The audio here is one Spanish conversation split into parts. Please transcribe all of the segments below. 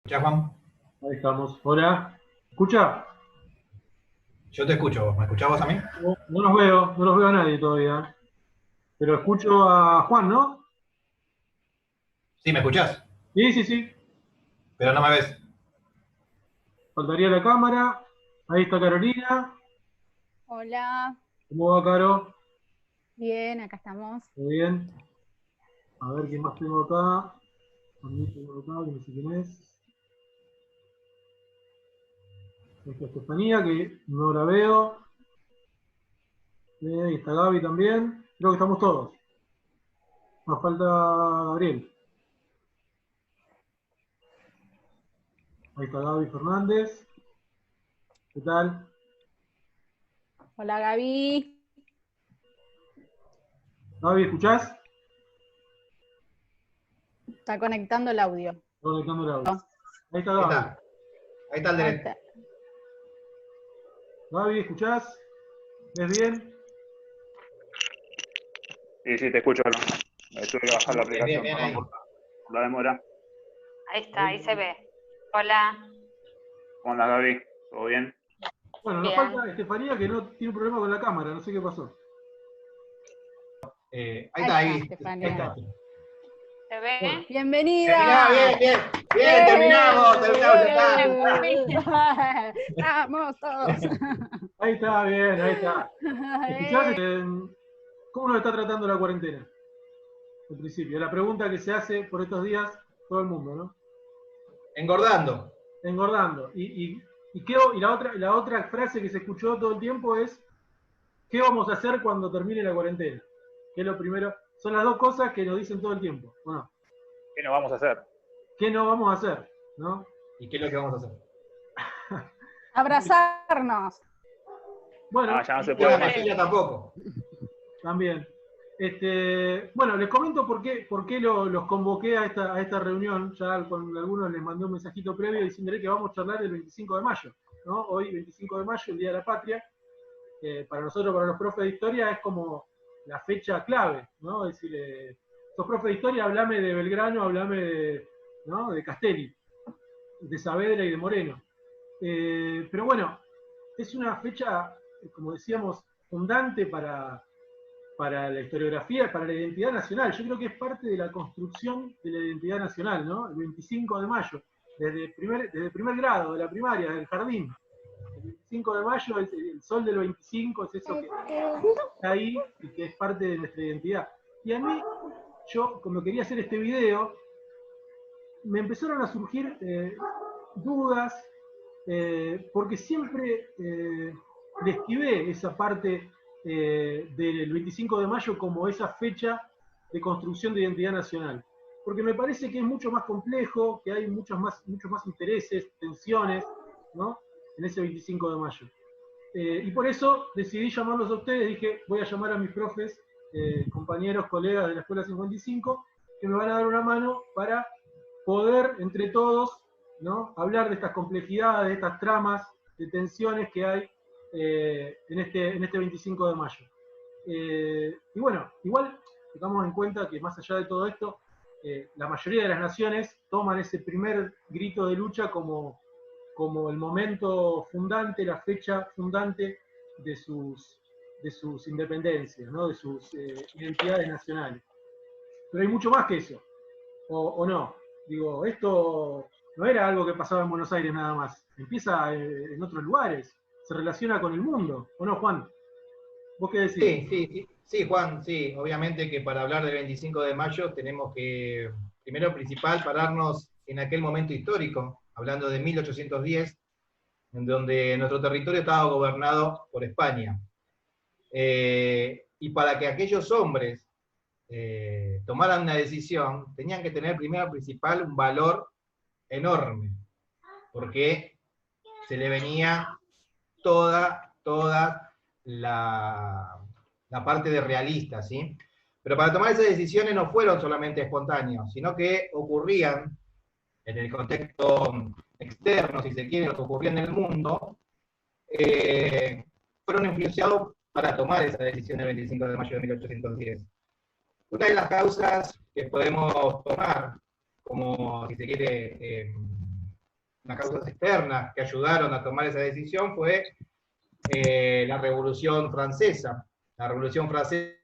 Ya, Juan, Ahí estamos. Hola. ¿Escucha? yo te escucho. ¿Me escuchás vos a mí? No, no los veo a nadie todavía. Pero escucho a Juan, ¿no? Sí, ¿me escuchás? Sí, sí, sí. Pero no me ves. Faltaría la cámara. Ahí está Carolina. Hola, ¿Cómo va, Caro? bien, acá estamos. Muy bien. A ver quién más tengo acá. A mí tengo acá, que no sé quién es. Ahí está Estefanía, que no la veo. Ahí está Gaby también. Creo que estamos todos. Nos falta Gabriel. Ahí está Gaby Fernández. ¿Qué tal? Hola Gaby. Gaby, ¿escuchás? Está conectando el audio. Conectando el audio. Ahí está Ahí Gaby. está. Ahí está el Ahí derecho. está. Gaby, ¿escuchás? ¿Ves bien? Sí, sí, te escucho, ¿no? Tuve que bajar la Bien, bien, aplicación, bien perdón ahí. por la demora. Ahí está, ahí se ve. Hola, ¿Cómo andas, Gaby? ¿Todo bien? Bueno, nos bien. falta Estefanía que no tiene un problema con la cámara, no sé qué pasó. Ahí Ahí está, está, ahí. Ahí Estefanía. está. ¿Se ve? Bueno, Terminado, bien, ¡Bienvenida! bien. Bien, terminamos, ya ¡Eh! ¡Vamos todos! ahí está, bien, ahí está. ¿Escuchás? ¡Eh! ¿Cómo nos está tratando la cuarentena? En principio, la pregunta que se hace por estos días todo el mundo, ¿no? Engordando. Engordando. Y la otra frase que se escuchó todo el tiempo es, ¿qué vamos a hacer cuando termine la cuarentena? Que es lo primero. Son las dos cosas que nos dicen todo el tiempo. Bueno, ¿Qué nos vamos a hacer? ¿qué no vamos a hacer? ¿No? ¿Y qué es lo que vamos a hacer? Abrazarnos. Bueno, Ya no se Y puede la más. pastilla tampoco. también. Bueno, les comento por qué los convoqué a esta reunión. Ya con algunos les mandé un mensajito previo diciéndole que vamos a charlar el 25 de mayo. ¿No? Hoy, 25 de mayo, el Día de la Patria. Para nosotros, para los profes de historia, es como la fecha clave. ¿No? Es decir, sos profe de historia, hablame de Belgrano, hablame ¿no? de Castelli, de Saavedra y de Moreno. Pero bueno, es una fecha, como decíamos, fundante para la historiografía, para la identidad nacional. Yo creo que es parte de la construcción de la identidad nacional, ¿no? El 25 de mayo, desde primer grado, de la primaria, del jardín. El 25 de mayo, el sol del 25 es eso que está ahí y que es parte de nuestra identidad. Y a mí, yo, como quería hacer este video, me empezaron a surgir dudas, porque siempre le esquivé esa parte del 25 de mayo como esa fecha de construcción de identidad nacional. Porque me parece que es mucho más complejo, que hay muchos más intereses, tensiones, ¿no? En ese 25 de mayo. Y por eso decidí llamarlos a ustedes, dije, voy a llamar a mis profes, compañeros, colegas de la Escuela 55, que me van a dar una mano para poder, entre todos, ¿no? hablar de estas complejidades, de estas tramas, de tensiones que hay en este 25 de mayo. Y bueno, igual tengamos en cuenta que más allá de todo esto, la mayoría de las naciones toman ese primer grito de lucha como el momento fundante, la fecha fundante de sus independencias, ¿no? de sus identidades nacionales. Pero hay mucho más que eso, o no. Digo, esto no era algo que pasaba en Buenos Aires nada más, empieza en otros lugares, se relaciona con el mundo, ¿o no, Juan? ¿Vos qué decís? Sí, Juan, sí. Obviamente que para hablar del 25 de mayo tenemos que, primero principal, pararnos en aquel momento histórico, hablando de 1810, en donde nuestro territorio estaba gobernado por España. Y para que aquellos hombres tomaran una decisión, tenían que tener primero principal un valor enorme, porque se le venía toda la parte de realista, ¿sí? Pero para tomar esas decisiones no fueron solamente espontáneos, sino que ocurrían en el contexto externo, si se quiere, lo que ocurría en el mundo, fueron influenciados para tomar esa decisión el 25 de mayo de 1810. Una de las causas que podemos tomar, como si se quiere unas causas externas que ayudaron a tomar esa decisión fue la Revolución Francesa. La Revolución Francesa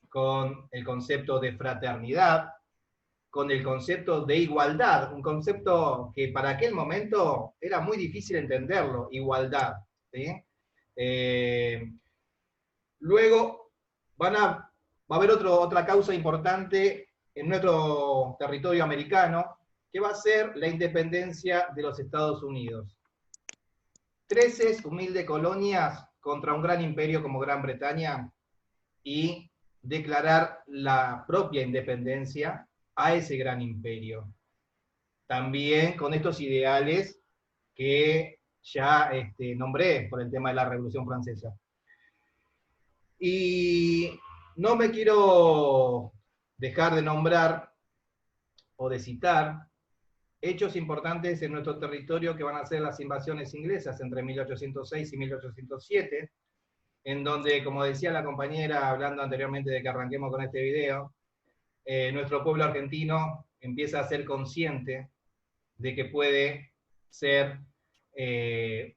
con el concepto de fraternidad, con el concepto de igualdad, un concepto que para aquel momento era muy difícil entenderlo, igualdad. ¿Sí? Luego va a haber otra causa importante en nuestro territorio americano, que va a ser la independencia de los Estados Unidos. 13 humildes colonias contra un gran imperio como Gran Bretaña y declarar la propia independencia a ese gran imperio. También con estos ideales que ya nombré por el tema de la Revolución Francesa. Y no me quiero dejar de nombrar o de citar hechos importantes en nuestro territorio que van a ser las invasiones inglesas entre 1806 y 1807, en donde, como decía la compañera hablando anteriormente de que arranquemos con este video, nuestro pueblo argentino empieza a ser consciente de que puede ser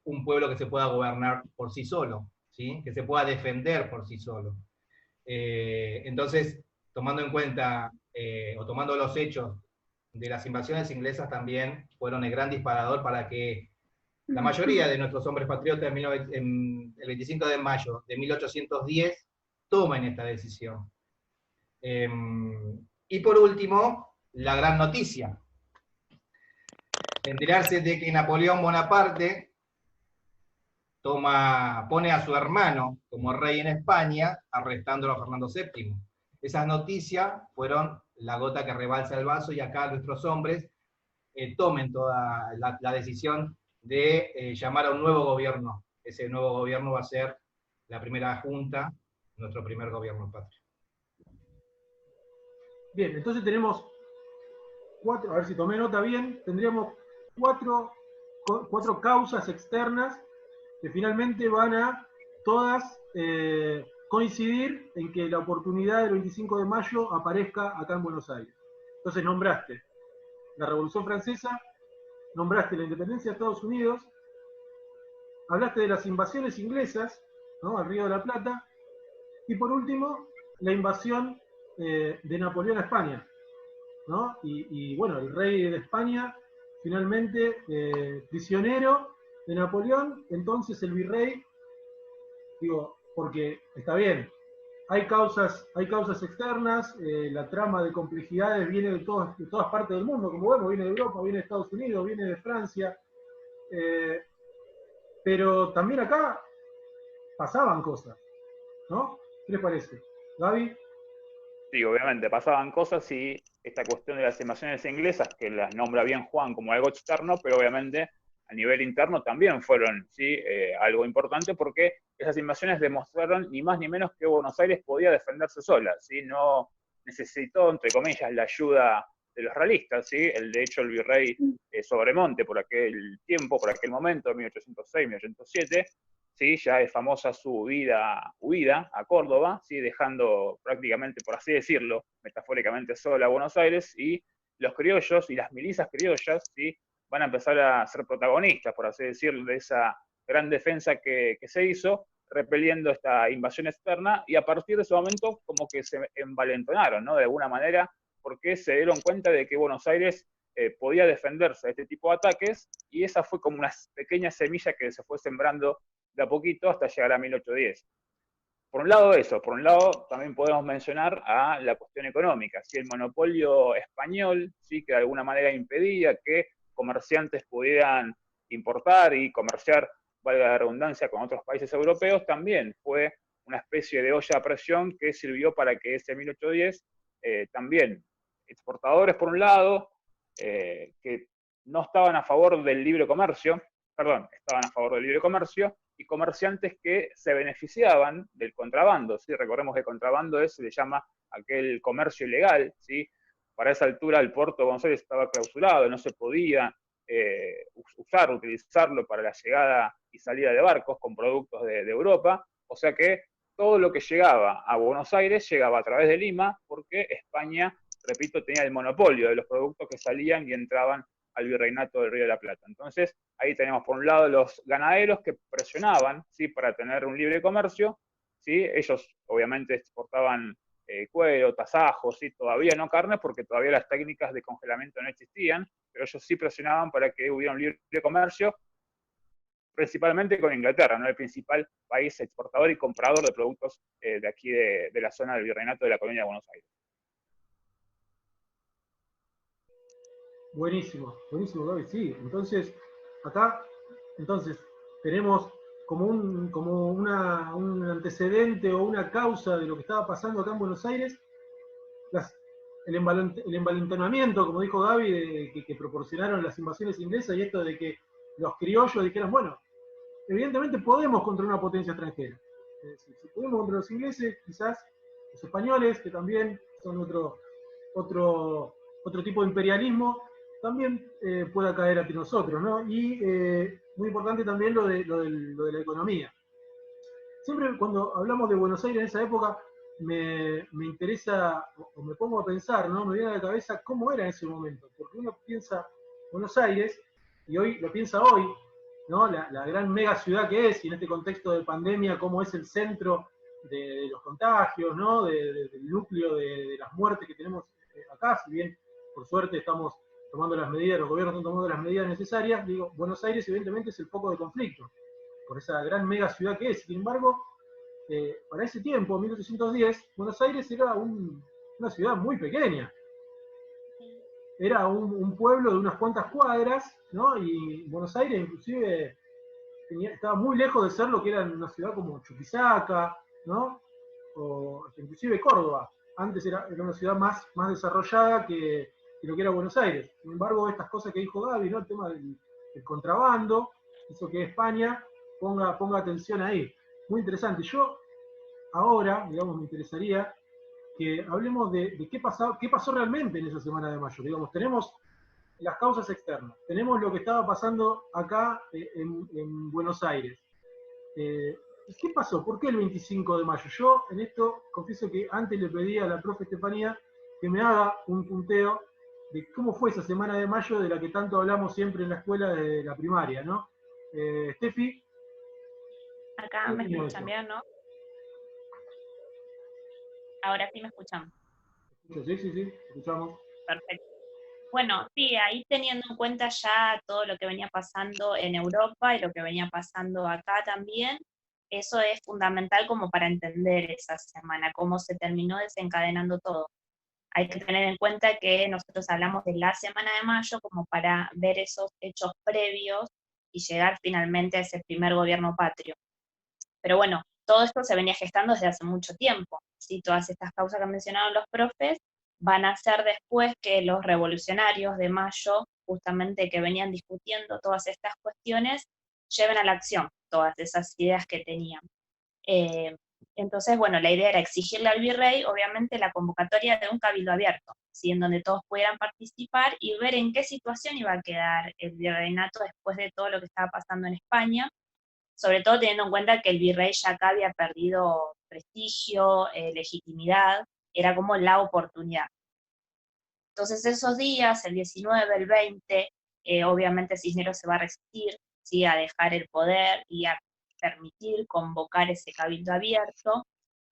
un pueblo que se pueda gobernar por sí solo, ¿sí? Que se pueda defender por sí solo. Entonces, tomando en cuenta, o tomando los hechos de las invasiones inglesas, también fueron el gran disparador para que la mayoría de nuestros hombres patriotas en el 25 de mayo de 1810 tomen esta decisión. Y por último, la gran noticia. Enterarse de que Napoleón Bonaparte pone a su hermano como rey en España, arrestándolo a Fernando VII. Esas noticias fueron la gota que rebalsa el vaso, y acá nuestros hombres tomen toda la decisión de llamar a un nuevo gobierno. Ese nuevo gobierno va a ser la primera junta, nuestro primer gobierno patrio. Bien, entonces tenemos 4, a ver si tomé nota bien, tendríamos cuatro causas externas que finalmente van a todas coincidir en que la oportunidad del 25 de mayo aparezca acá en Buenos Aires. Entonces nombraste la Revolución Francesa, nombraste la independencia de Estados Unidos, hablaste de las invasiones inglesas, ¿no?, al Río de la Plata, y por último, la invasión de Napoleón a España, ¿no? Y bueno, el rey de España, finalmente prisionero de Napoleón, entonces el virrey, digo, porque está bien, hay causas externas, la trama de complejidades viene de todas partes del mundo, como vemos, viene de Europa, viene de Estados Unidos, viene de Francia, pero también acá pasaban cosas, ¿no? ¿Qué les parece? ¿Gaby? Sí, obviamente pasaban cosas, y esta cuestión de las invasiones inglesas, que las nombra bien Juan como algo externo, pero obviamente a nivel interno también fueron, ¿sí?, algo importante, porque esas invasiones demostraron ni más ni menos que Buenos Aires podía defenderse sola, ¿sí? No necesitó, entre comillas, la ayuda de los realistas, ¿sí? De hecho, el virrey Sobremonte, por aquel tiempo, por aquel momento, 1806, 1807, ¿sí?, ya es famosa su huida a Córdoba, ¿sí?, dejando prácticamente, por así decirlo, metafóricamente sola a Buenos Aires, y los criollos y las milicias criollas, ¿sí?, van a empezar a ser protagonistas, por así decirlo, de esa gran defensa que se hizo, repeliendo esta invasión externa, y a partir de ese momento como que se envalentonaron, ¿no?, de alguna manera, porque se dieron cuenta de que Buenos Aires podía defenderse de este tipo de ataques, y esa fue como una pequeña semilla que se fue sembrando de a poquito hasta llegar a 1810. Por un lado eso, por un lado también podemos mencionar a la cuestión económica, ¿sí? El monopolio español, ¿sí?, que de alguna manera impedía que comerciantes pudieran importar y comerciar, valga la redundancia, con otros países europeos, también fue una especie de olla a presión que sirvió para que ese 1810 también exportadores por un lado, que no estaban a favor del libre comercio, estaban a favor del libre comercio, y comerciantes que se beneficiaban del contrabando, ¿sí? Recordemos que el contrabando se le llama aquel comercio ilegal, ¿sí? Para esa altura el puerto de Buenos Aires estaba clausurado, no se podía utilizarlo para la llegada y salida de barcos con productos de Europa, o sea que todo lo que llegaba a Buenos Aires llegaba a través de Lima, porque España, repito, tenía el monopolio de los productos que salían y entraban al virreinato del Río de la Plata. Entonces, ahí tenemos por un lado los ganaderos que presionaban, ¿sí?, para tener un libre comercio, ¿sí? Ellos obviamente exportaban cuero, tasajos, ¿sí?, todavía no carne, porque todavía las técnicas de congelamiento no existían, pero ellos sí presionaban para que hubiera un libre comercio, principalmente con Inglaterra, ¿no?, el principal país exportador y comprador de productos de aquí de la zona del virreinato de la colonia de Buenos Aires. Buenísimo, buenísimo, Gaby. Sí, entonces, acá, tenemos como un antecedente o una causa de lo que estaba pasando acá en Buenos Aires, el envalentonamiento, como dijo Gaby, que proporcionaron las invasiones inglesas, y esto de que los criollos dijeran, bueno, evidentemente podemos contra una potencia extranjera. Es decir, si podemos contra los ingleses, quizás los españoles, que también son otro tipo de imperialismo, también pueda caer ante nosotros, ¿no? Y muy importante también lo de la economía. Siempre cuando hablamos de Buenos Aires en esa época, me interesa, o me pongo a pensar, ¿no? Me viene a la cabeza cómo era en ese momento, porque uno piensa Buenos Aires, y hoy lo piensa hoy, ¿no? La gran mega ciudad que es, y en este contexto de pandemia, cómo es el centro de los contagios, ¿no? Del núcleo de las muertes que tenemos acá, si bien por suerte estamos tomando las medidas, los gobiernos están tomando las medidas necesarias, digo, Buenos Aires evidentemente es el foco de conflicto, por esa gran mega ciudad que es. Sin embargo, para ese tiempo, 1810, Buenos Aires era una ciudad muy pequeña. Era un pueblo de unas cuantas cuadras, ¿no? Y Buenos Aires inclusive estaba muy lejos de ser lo que era una ciudad como Chuquisaca, ¿no? O inclusive Córdoba. Antes era una ciudad más desarrollada que lo que era Buenos Aires. Sin embargo, estas cosas que dijo Gaby, ¿no? El tema del contrabando, hizo que España ponga atención ahí. Muy interesante. Yo ahora, digamos, me interesaría que hablemos de qué pasó realmente en esa semana de mayo. Digamos, tenemos las causas externas, tenemos lo que estaba pasando acá en Buenos Aires. ¿Qué pasó? ¿Por qué el 25 de mayo? Yo en esto confieso que antes le pedí a la profe Estefanía que me haga un punteo de cómo fue esa semana de mayo de la que tanto hablamos siempre en la escuela de la primaria, ¿no? Steffi. Acá me escuchan bien, ¿no? Ahora sí me escuchan. Sí, escuchamos. Perfecto. Bueno, sí, ahí teniendo en cuenta ya todo lo que venía pasando en Europa y lo que venía pasando acá también, eso es fundamental como para entender esa semana, cómo se terminó desencadenando todo. Hay que tener en cuenta que nosotros hablamos de la semana de mayo como para ver esos hechos previos y llegar finalmente a ese primer gobierno patrio. Pero bueno, todo esto se venía gestando desde hace mucho tiempo, ¿sí? Todas estas causas que mencionaron los profes van a ser después que los revolucionarios de mayo, justamente que venían discutiendo todas estas cuestiones, lleven a la acción todas esas ideas que tenían. Entonces, bueno, la idea era exigirle al virrey, obviamente, la convocatoria de un cabildo abierto, ¿sí? En donde todos pudieran participar y ver en qué situación iba a quedar el virreinato después de todo lo que estaba pasando en España, sobre todo teniendo en cuenta que el virrey ya acá había perdido prestigio, legitimidad, era como la oportunidad. Entonces esos días, el 19, el 20, obviamente Cisneros se va a resistir, ¿sí?, a dejar el poder y a permitir convocar ese cabildo abierto.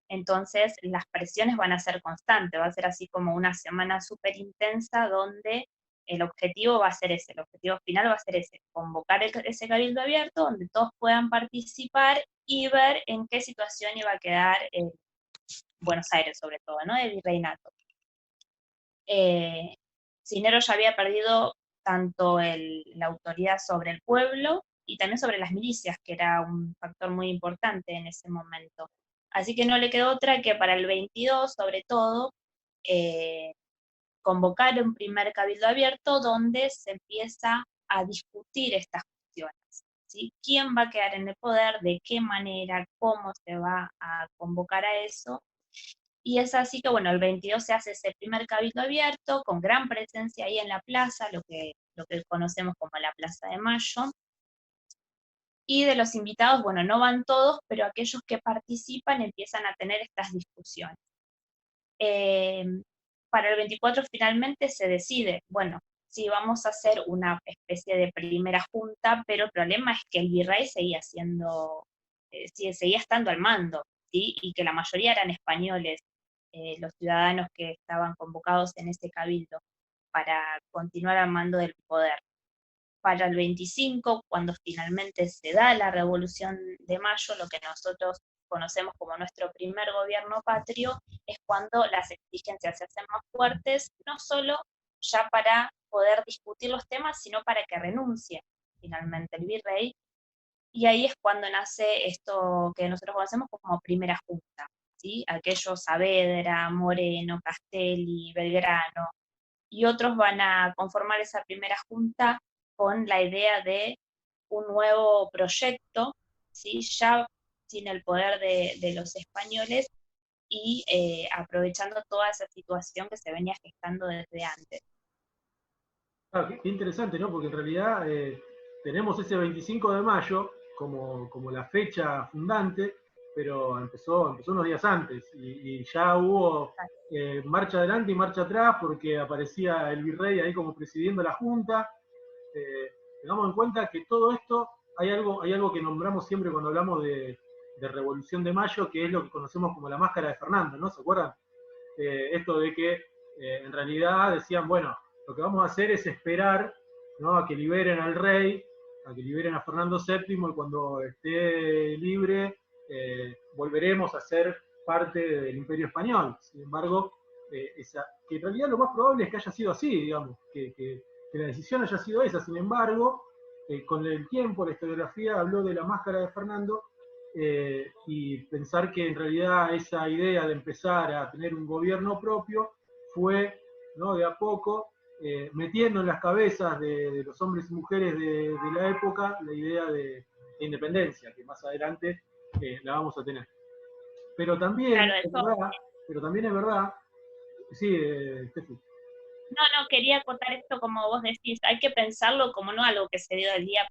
Entonces las presiones van a ser constantes, va a ser así como una semana súper intensa donde el objetivo va a ser ese, el objetivo final va a ser ese, convocar ese cabildo abierto donde todos puedan participar y ver en qué situación iba a quedar Buenos Aires, sobre todo, ¿no?, el virreinato. Cisneros ya había perdido tanto la autoridad sobre el pueblo y también sobre las milicias, que era un factor muy importante en ese momento. Así que no le quedó otra que para el 22, sobre todo, convocar un primer cabildo abierto donde se empieza a discutir estas cuestiones, ¿sí? ¿Quién va a quedar en el poder? ¿De qué manera? ¿Cómo se va a convocar a eso? Y es así que, bueno, el 22 se hace ese primer cabildo abierto, con gran presencia ahí en la plaza, lo que conocemos como la Plaza de Mayo. Y de los invitados, bueno, no van todos, pero aquellos que participan empiezan a tener estas discusiones. Para el 24 finalmente se decide, bueno, sí, vamos a hacer una especie de primera junta, pero el problema es que el virrey seguía seguía estando al mando, ¿sí? Y que la mayoría eran españoles, los ciudadanos que estaban convocados en ese cabildo para continuar al mando del poder. Para el 25, cuando finalmente se da la Revolución de Mayo, lo que nosotros conocemos como nuestro primer gobierno patrio, es cuando las exigencias se hacen más fuertes, no solo ya para poder discutir los temas, sino para que renuncie finalmente el virrey, y ahí es cuando nace esto que nosotros conocemos como primera junta, ¿sí? Aquellos Saavedra, Moreno, Castelli, Belgrano, y otros van a conformar esa primera junta con la idea de un nuevo proyecto, ¿sí? Ya sin el poder de los españoles y aprovechando toda esa situación que se venía gestando desde antes. Claro, qué interesante, ¿no? Porque en realidad tenemos ese 25 de mayo como la fecha fundante, pero empezó unos días antes y ya hubo marcha adelante y marcha atrás porque aparecía el virrey ahí como presidiendo la junta. Tengamos en cuenta que todo esto, hay algo que nombramos siempre cuando hablamos de Revolución de Mayo, que es lo que conocemos como la máscara de Fernando, ¿no? ¿Se acuerdan? Esto de que en realidad decían, bueno, lo que vamos a hacer es esperar, ¿no?, a que liberen al rey, a que liberen a Fernando VII, y cuando esté libre volveremos a ser parte del Imperio Español. Sin embargo, que en realidad lo más probable es que haya sido así, digamos, que la decisión haya sido esa. Sin embargo, con el tiempo la historiografía habló de la máscara de Fernando, y pensar que en realidad esa idea de empezar a tener un gobierno propio fue, ¿no?, de a poco metiendo en las cabezas de los hombres y mujeres de la época la idea de independencia, que más adelante la vamos a tener. Pero también, claro, es verdad, sí, Steffi. No, quería acotar esto como vos decís, hay que pensarlo como no algo que se dio del día,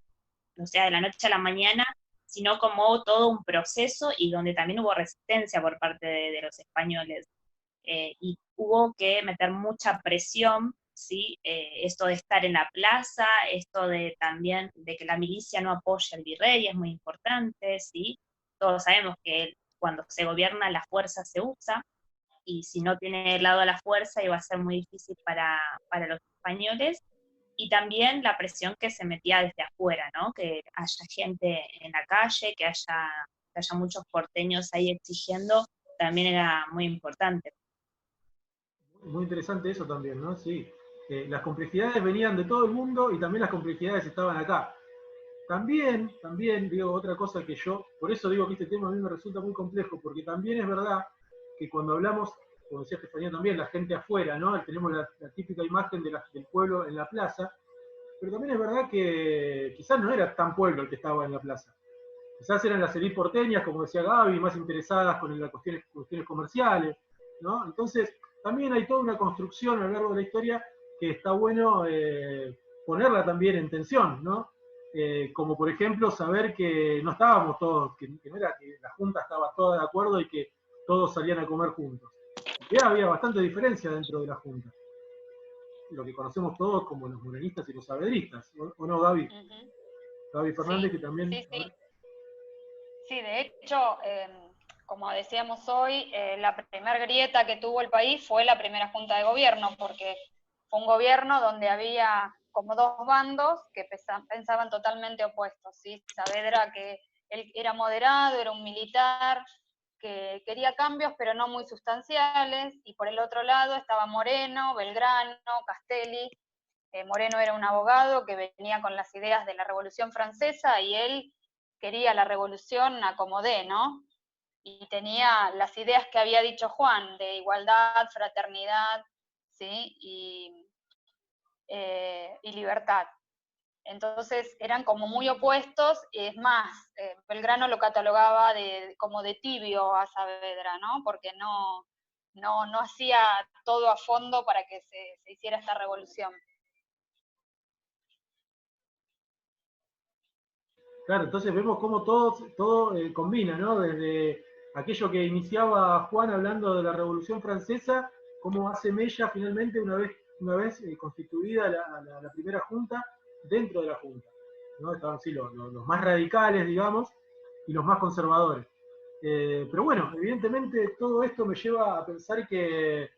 o sea, de la noche a la mañana, sino como todo un proceso y donde también hubo resistencia por parte de los españoles. Y hubo que meter mucha presión, ¿sí? Esto de estar en la plaza, esto de también de que la milicia no apoye al virrey es muy importante, ¿sí? Todos sabemos que cuando se gobierna la fuerza se usa, y si no tiene el lado de la fuerza iba a ser muy difícil para los españoles, y también la presión que se metía desde afuera, ¿no? Que haya gente en la calle, que haya muchos porteños ahí exigiendo, también era muy importante. Muy interesante eso también, ¿no? Sí. Las complejidades venían de todo el mundo y también las complejidades estaban acá. También, digo, otra cosa que por eso digo que este tema a mí me resulta muy complejo, porque también es verdad que cuando hablamos, como decía Estefanía también, la gente afuera, ¿no? Tenemos la típica imagen del pueblo en la plaza, pero también es verdad que quizás no era tan pueblo el que estaba en la plaza. Quizás eran las élites porteñas, como decía Gaby, más interesadas con las cuestiones comerciales, ¿no? Entonces, también hay toda una construcción a lo largo de la historia que está bueno ponerla también en tensión, ¿no? Como por ejemplo saber que no estábamos todos, que no era que la Junta estaba toda de acuerdo y que todos salían a comer juntos. Ya había bastante diferencia dentro de la Junta. Lo que conocemos todos como los morenistas y los saavedristas, ¿o no, Gaby? Gaby Fernández, sí, que también... Sí. Sí, de hecho, como decíamos hoy, la primera grieta que tuvo el país fue la primera junta de gobierno, porque fue un gobierno donde había como dos bandos que pensaban totalmente opuestos, ¿sí? Saavedra, que él era moderado, era un militar, que quería cambios pero no muy sustanciales, y por el otro lado estaba Moreno, Belgrano, Castelli. Moreno era un abogado que venía con las ideas de la Revolución Francesa y él quería la revolución a como dé, ¿no? Y tenía las ideas que había dicho Juan, de igualdad, fraternidad, ¿sí? Y libertad. Entonces eran como muy opuestos, y es más, Belgrano lo catalogaba como de tibio a Saavedra, ¿no? Porque no hacía todo a fondo para que se hiciera esta revolución. Claro, entonces vemos cómo todo combina, ¿no? Desde aquello que iniciaba Juan hablando de la Revolución Francesa, cómo hace mella finalmente una vez constituida la primera junta dentro de la junta, ¿no? Estaban sí, los más radicales, digamos, y los más conservadores. Pero bueno, evidentemente todo esto me lleva a pensar que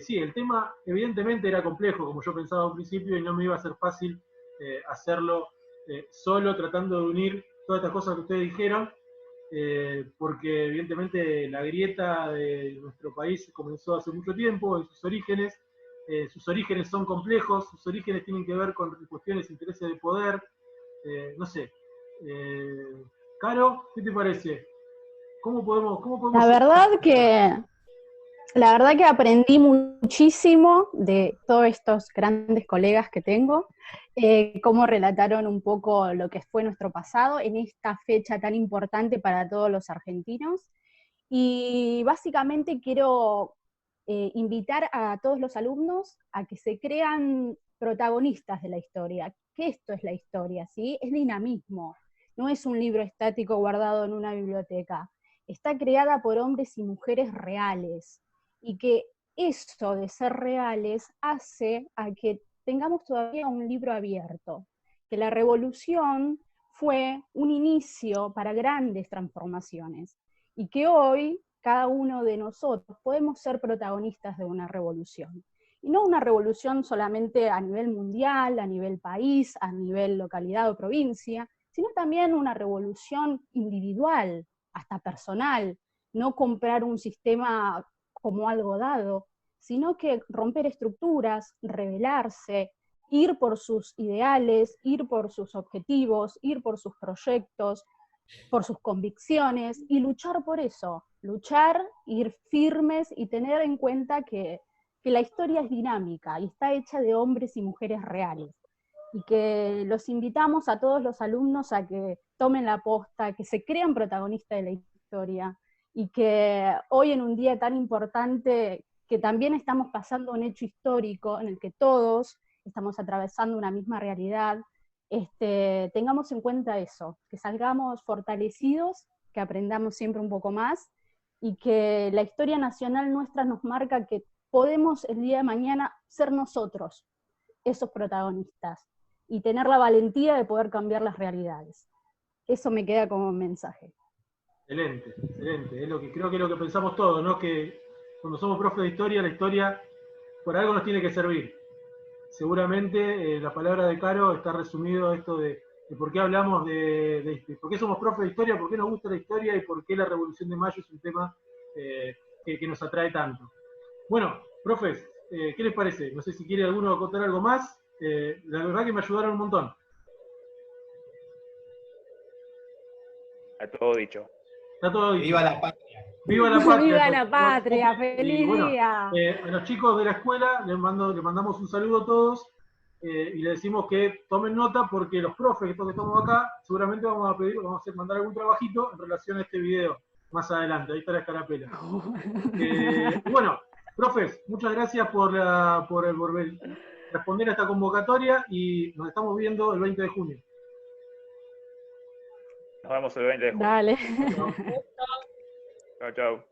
sí, el tema evidentemente era complejo, como yo pensaba al principio, y no me iba a ser fácil hacerlo solo, tratando de unir todas estas cosas que ustedes dijeron, porque evidentemente la grieta de nuestro país comenzó hace mucho tiempo en sus orígenes son complejos, sus orígenes tienen que ver con cuestiones, intereses de poder, no sé. Caro, ¿qué te parece? ¿Cómo podemos La verdad que aprendí muchísimo de todos estos grandes colegas que tengo, cómo relataron un poco lo que fue nuestro pasado en esta fecha tan importante para todos los argentinos. Y básicamente quiero invitar a todos los alumnos a que se crean protagonistas de la historia, que esto es la historia, ¿sí? Es dinamismo, no es un libro estático guardado en una biblioteca, está creada por hombres y mujeres reales, y que eso de ser reales hace a que tengamos todavía un libro abierto, que la revolución fue un inicio para grandes transformaciones, y que hoy cada uno de nosotros podemos ser protagonistas de una revolución. Y no una revolución solamente a nivel mundial, a nivel país, a nivel localidad o provincia, sino también una revolución individual, hasta personal, no comprar un sistema como algo dado, sino que romper estructuras, rebelarse, ir por sus ideales, ir por sus objetivos, ir por sus proyectos, por sus convicciones y luchar por eso, luchar, ir firmes y tener en cuenta que la historia es dinámica y está hecha de hombres y mujeres reales. Y que los invitamos a todos los alumnos a que tomen la posta, que se crean protagonistas de la historia, y que hoy en un día tan importante, que también estamos pasando un hecho histórico en el que todos estamos atravesando una misma realidad, tengamos en cuenta eso, que salgamos fortalecidos, que aprendamos siempre un poco más, y que la historia nacional nuestra nos marca que podemos el día de mañana ser nosotros esos protagonistas, y tener la valentía de poder cambiar las realidades. Eso me queda como mensaje. Excelente, excelente. Creo que es lo que pensamos todos, ¿no? Que cuando somos profes de historia, la historia por algo nos tiene que servir. Seguramente la palabra de Caro está resumido esto de por qué hablamos de por qué somos profes de historia, por qué nos gusta la historia y por qué la Revolución de Mayo es un tema que nos atrae tanto. Bueno, profes, ¿qué les parece? No sé si quiere alguno contar algo más. La verdad que me ayudaron un montón. Está todo dicho. Está todo dicho. ¡Viva la patria! ¡Viva la patria! ¡Viva la patria! ¡Feliz día! A los chicos de la escuela les mandamos un saludo a todos y les decimos que tomen nota porque los profes que estamos acá seguramente vamos a mandar algún trabajito en relación a este video más adelante. Ahí está la escarapela. Bueno, profes, muchas gracias por responder a esta convocatoria y nos estamos viendo el 20 de junio. Nos vemos el 20 de junio. Dale. Chao, chao.